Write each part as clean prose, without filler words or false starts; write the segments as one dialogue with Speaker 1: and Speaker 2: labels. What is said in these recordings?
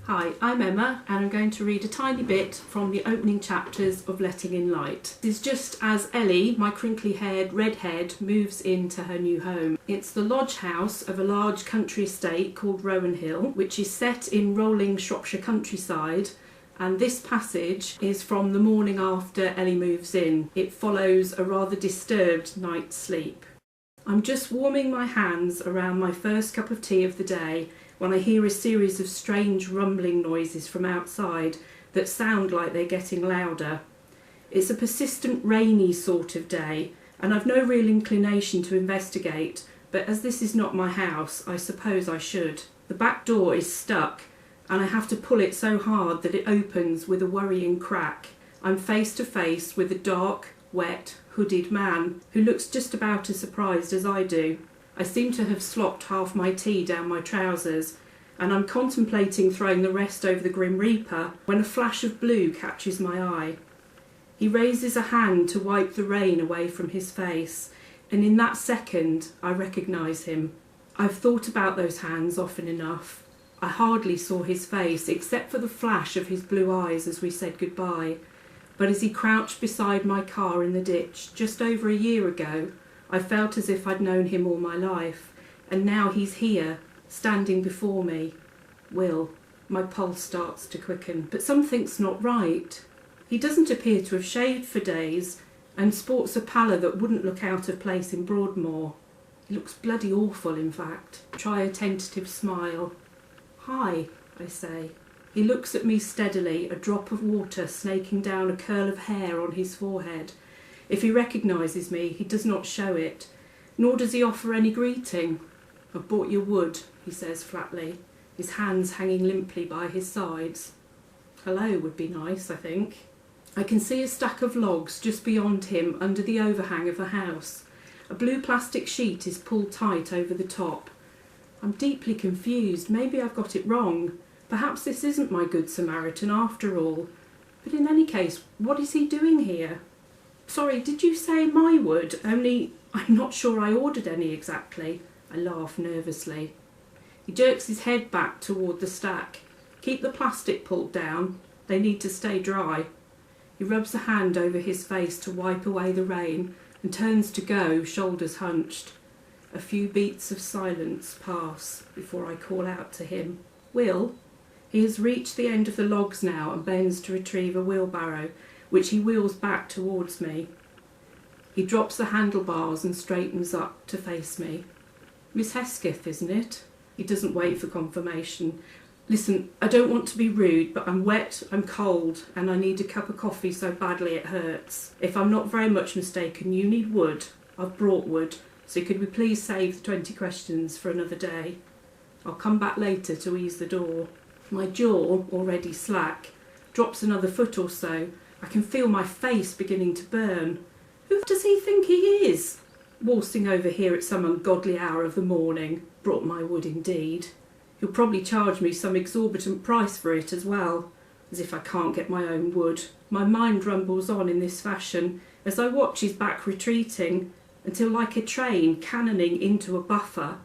Speaker 1: Hi, I'm Emma and I'm going to read a tiny bit from the opening chapters of Letting in Light. This is just as Ellie, my crinkly-haired redhead, moves into her new home. It's the lodge house of a large country estate called Rowan Hill, which is set in rolling Shropshire countryside, and this passage is from the morning after Ellie moves in. It follows a rather disturbed night's sleep. I'm just warming my hands around my first cup of tea of the day when I hear a series of strange rumbling noises from outside that sound like they're getting louder. It's a persistent rainy sort of day, and I've no real inclination to investigate, but as this is not my house, I suppose I should. The back door is stuck, and I have to pull it so hard that it opens with a worrying crack. I'm face to face with a dark, wet, hooded man who looks just about as surprised as I do. I seem to have slopped half my tea down my trousers, and I'm contemplating throwing the rest over the Grim Reaper when a flash of blue catches my eye. He raises a hand to wipe the rain away from his face, and in that second I recognise him. I've thought about those hands often enough. I hardly saw his face except for the flash of his blue eyes as we said goodbye, but as he crouched beside my car in the ditch just over a year ago, I felt as if I'd known him all my life, and now he's here, standing before me. Will, my pulse starts to quicken, but something's not right. He doesn't appear to have shaved for days, and sports a pallor that wouldn't look out of place in Broadmoor. He looks bloody awful, in fact. Try a tentative smile. Hi, I say. He looks at me steadily, a drop of water snaking down a curl of hair on his forehead. If he recognises me, he does not show it, nor does he offer any greeting. "I've brought you wood," he says flatly, his hands hanging limply by his sides. Hello would be nice, I think. I can see a stack of logs just beyond him under the overhang of a house. A blue plastic sheet is pulled tight over the top. I'm deeply confused. Maybe I've got it wrong. Perhaps this isn't my Good Samaritan after all. But in any case, what is he doing here? Sorry, did you say my wood? Only I'm not sure I ordered any exactly. I laugh nervously. He jerks his head back toward the stack. Keep the plastic pulled down. They need to stay dry. He rubs a hand over his face to wipe away the rain and turns to go, shoulders hunched. A few beats of silence pass before I call out to him. Will? He has reached the end of the logs now and bends to retrieve a wheelbarrow, which he wheels back towards me. He drops the handlebars and straightens up to face me. Miss Hesketh, isn't it? He doesn't wait for confirmation. Listen, I don't want to be rude, but I'm wet, I'm cold, and I need a cup of coffee so badly it hurts. If I'm not very much mistaken, you need wood. I've brought wood, so could we please save the 20 questions for another day? I'll come back later to ease the door. My jaw, already slack, drops another foot or so. I can feel my face beginning to burn. Who does he think he is? Waltzing over here at some ungodly hour of the morning. Brought my wood indeed. He'll probably charge me some exorbitant price for it as well. As if I can't get my own wood. My mind rumbles on in this fashion as I watch his back retreating until, like a train cannoning into a buffer,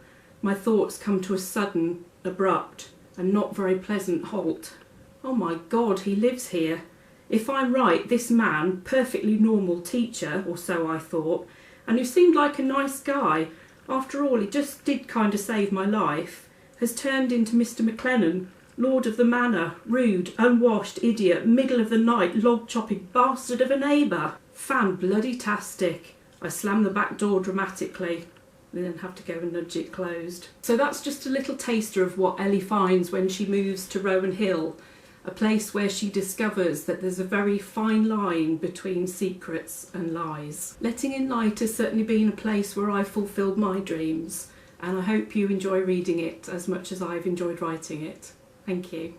Speaker 1: my thoughts come to a sudden, abrupt and not very pleasant halt. Oh my God, he lives here. If I'm right, this man, perfectly normal teacher, or so I thought, and who seemed like a nice guy, after all he just did kind of save my life, has turned into Mr. McLennan, lord of the manor, rude, unwashed idiot, middle of the night, log-chopping bastard of a neighbour. Fan-bloody-tastic. I slam the back door dramatically, and then have to go and nudge it closed. So that's just a little taster of what Ellie finds when she moves to Rowan Hill, a place where she discovers that there's a very fine line between secrets and lies. Letting in Light has certainly been a place where I've fulfilled my dreams, and I hope you enjoy reading it as much as I've enjoyed writing it. Thank you.